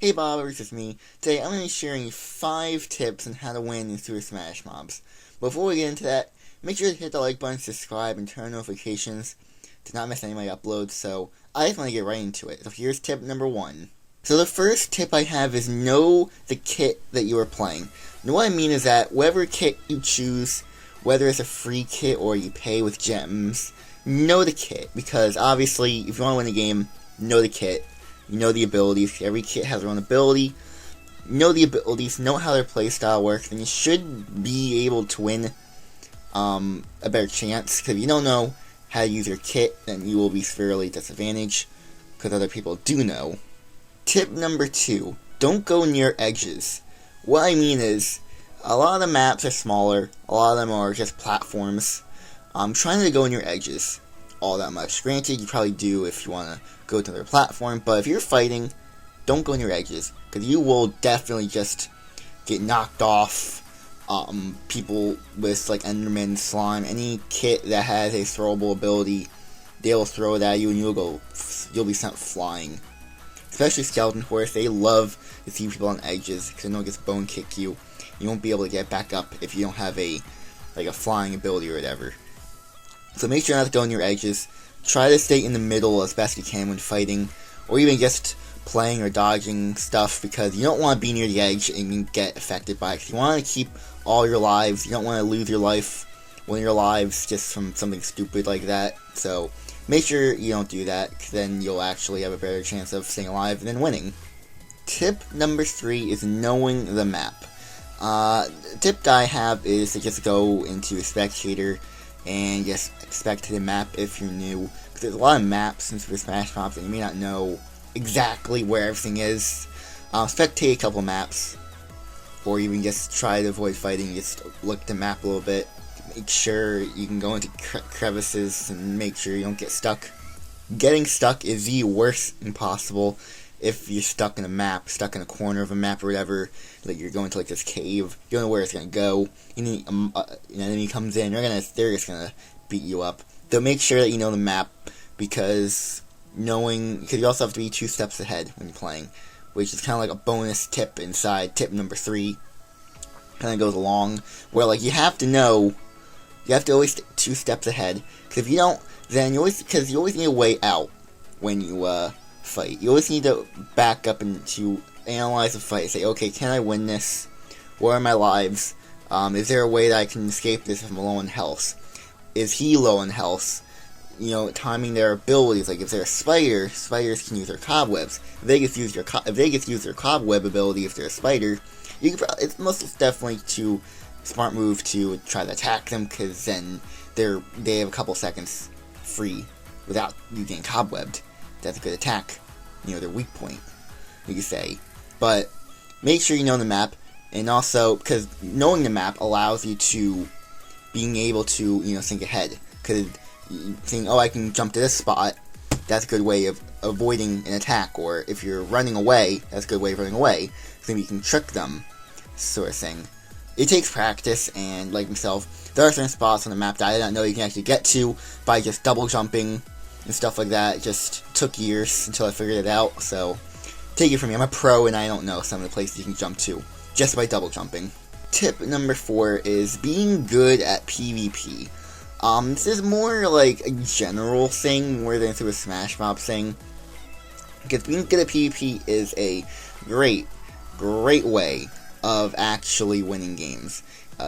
Hey Bob, this is me. Today I'm going to be sharing 5 tips on how to win in Super Smash Mobs. Before we get into that, make sure to hit the like button, subscribe, and turn on notifications to not miss any of my uploads, so I just want to get right into it. So here's tip number 1. So the first tip I have is know the kit that you are playing. And what I mean is that whatever kit you choose, whether it's a free kit or you pay with gems, know the kit, because obviously if you want to win the game, know the kit. You know the abilities. Every kit has their own ability. Know the abilities. Know how their playstyle works, and you should be able to win a better chance. Because if you don't know how to use your kit, then you will be severely disadvantaged. Because other people do know. Tip number 2: don't go near edges. What I mean is, a lot of the maps are smaller. A lot of them are just platforms. Trying to go near edges all that much. Granted, you probably do if you want to go to their platform, but if you're fighting, don't go near edges, because you will definitely just get knocked off. People with like Enderman, Slime, any kit that has a throwable ability, they'll throw it at you and you'll be sent flying. Especially Skeleton Horse, they love to see people on edges, because they know it gets bone kick you. You won't be able to get back up if you don't have a flying ability or whatever. So make sure not to go near edges. Try to stay in the middle as best you can when fighting, or even just playing or dodging stuff, because you don't want to be near the edge and get affected by it. You want to keep all your lives. You don't want to lose your life, one of your lives, just from something stupid like that. So make sure you don't do that, because then you'll actually have a better chance of staying alive and then winning. Tip number 3 is knowing the map. The tip that I have is to just go into a spectator and just expect the map if you're new, because there's a lot of maps in Super Smash Mobs and you may not know exactly where everything is. Spectate a couple maps, or even just try to avoid fighting. Just look at the map a little bit, make sure you can go into crevices and make sure you don't get stuck. Getting stuck is the worst thing possible. If you're stuck in a map, stuck in a corner of a map or whatever, like you're going to like this cave, you don't know where it's gonna go. An enemy comes in, they're just gonna beat you up. So make sure that you know the map, because you also have to be 2 steps ahead when you're playing, which is kind of like a bonus tip inside tip number 3. Kind of goes along, where like you have to always stay 2 steps ahead, because if you don't, then you always need a way out when you fight. You always need to back up and to analyze the fight. Say, okay, can I win this? What are my lives? Is there a way that I can escape this if I'm low on health? Is he low on health? Timing their abilities. Like if they're a spider, spiders can use their cobwebs. If they get to use their cobweb ability, if they're a spider, it's most definitely too smart move to try to attack them, because then they have a couple seconds free without you getting cobwebbed. That's a good attack. Their weak point, you could say. But make sure you know the map, and also, because knowing the map allows you to being able to, think ahead. Because saying, oh, I can jump to this spot, that's a good way of avoiding an attack. Or if you're running away, that's a good way of running away. So you can trick them, sort of thing. It takes practice, and like myself, there are certain spots on the map that I did not know you can actually get to by just double jumping and stuff like that. It just took years until I figured it out, so take it from me. I'm a pro and I don't know some of the places you can jump to just by double jumping. Tip number 4 is being good at PvP. This is more like a general thing more than a Smash Mob thing, because being good at PvP is a great way of actually winning games.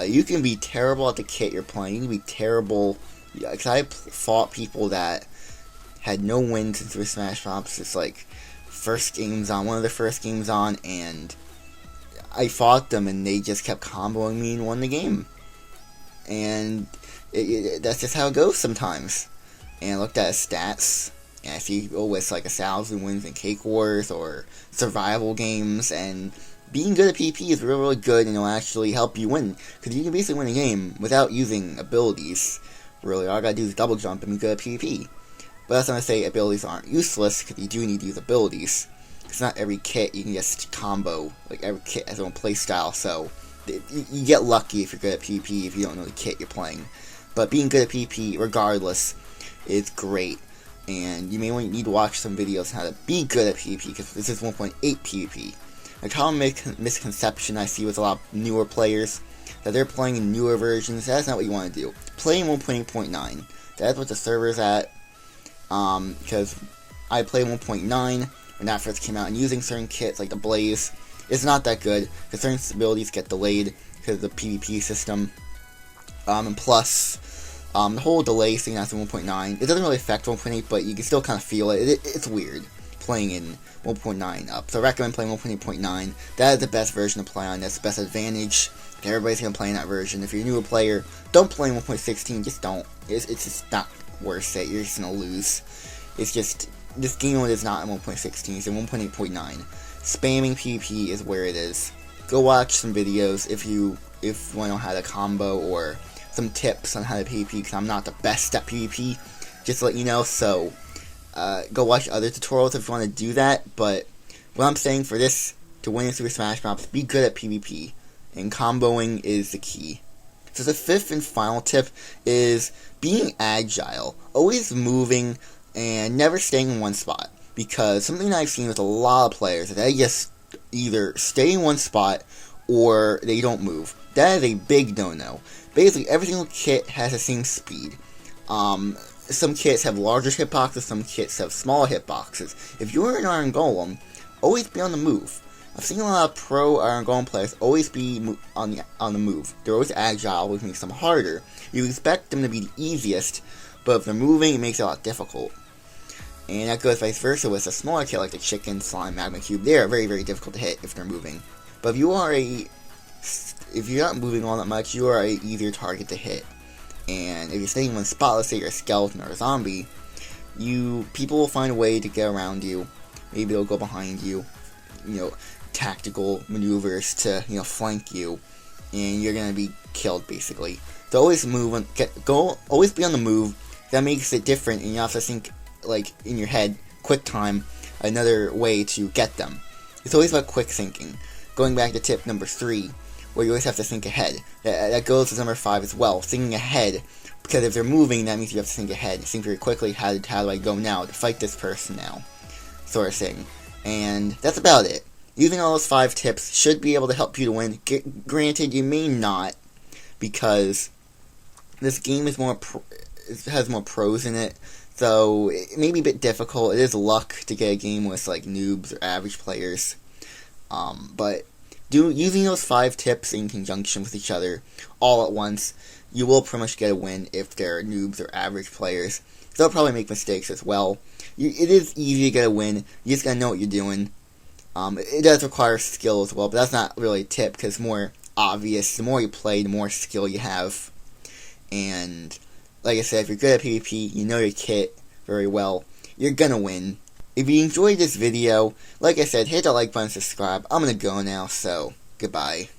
You can be terrible at the kit you're playing. You can be terrible, because I fought people that had no wins in Super Smash Bros. It's like one of the first games on, and I fought them and they just kept comboing me and won the game. And that's just how it goes sometimes. And I looked at his stats, and I see people with like 1,000 wins in Cake Wars or survival games, and being good at PvP is really, really good, and it'll actually help you win, because you can basically win a game without using abilities. Really, all I gotta do is double jump and be good at PvP. But that's not to say abilities aren't useless, because you do need to use abilities. Because not every kit you can just combo. Like, every kit has its own playstyle, so you get lucky if you're good at PvP if you don't know the kit you're playing. But being good at PvP, regardless, is great. And you may need to watch some videos on how to be good at PvP, because this is 1.8 PvP. A common misconception I see with a lot of newer players, that they're playing in newer versions. That's not what you want to do. Play in 1.8.9. That's what the server's at, because I played 1.9 when that first came out, and using certain kits like the Blaze is not that good, because certain abilities get delayed because of the PvP system, and plus, the whole delay thing that's in 1.9, it doesn't really affect 1.8, but you can still kind of feel it. It's weird playing in 1.9 up. So I recommend playing 1.8.9. That is the best version to play on. That's the best advantage. Everybody's going to play in that version. If you're a newer player, don't play in 1.16. Just don't. It's just not worth it. You're just going to lose. It's just, this game mode is not in 1.16. It's in 1.8.9. Spamming PvP is where it is. Go watch some videos if you want to know how to combo, or some tips on how to PvP, because I'm not the best at PvP, just to let you know. So go watch other tutorials if you want to do that. But what I'm saying for this, to win Super Smash Bros., be good at PvP, and comboing is the key. So the fifth and final tip is being agile, always moving and never staying in one spot, because something that I've seen with a lot of players is they just either stay in one spot or they don't move. That is a big no-no. Basically, every single kit has the same speed. Some kits have larger hitboxes, some kits have smaller hitboxes. If you're an Iron Golem, always be on the move. I've seen a lot of pro Iron Golem players always be on the move. They're always agile, which makes them harder. You expect them to be the easiest, but if they're moving, it makes it a lot difficult. And that goes vice versa with a smaller kit like the Chicken, Slime, Magma Cube. They are very, very difficult to hit if they're moving. But if you're not moving all that much, you are an easier target to hit. And if you're staying in one spot, let's say you're a skeleton or a zombie, people will find a way to get around you. Maybe they'll go behind you, tactical maneuvers to, flank you, and you're gonna be killed basically. So always move, always be on the move. That makes it different, and you have to think, like, in your head, quick time, another way to get them. It's always about quick thinking. Going back to tip number 3, where you always have to think ahead. That goes to number 5 as well, thinking ahead. Because if they're moving, that means you have to think ahead. Think very quickly, how do I go now to fight this person now? Sort of thing. And that's about it. Using all those 5 tips should be able to help you to win. Granted, you may not, because this game is has more pros in it. So it may be a bit difficult. It is luck to get a game with like noobs or average players. But using those 5 tips in conjunction with each other all at once, you will pretty much get a win if they're noobs or average players. They'll probably make mistakes as well. It is easy to get a win. You just gotta know what you're doing. It does require skill as well, but that's not really a tip because it's more obvious. The more you play, the more skill you have. And like I said, if you're good at PvP, you know your kit very well, you're gonna win. If you enjoyed this video, like I said, hit the like button, subscribe. I'm gonna go now, so goodbye.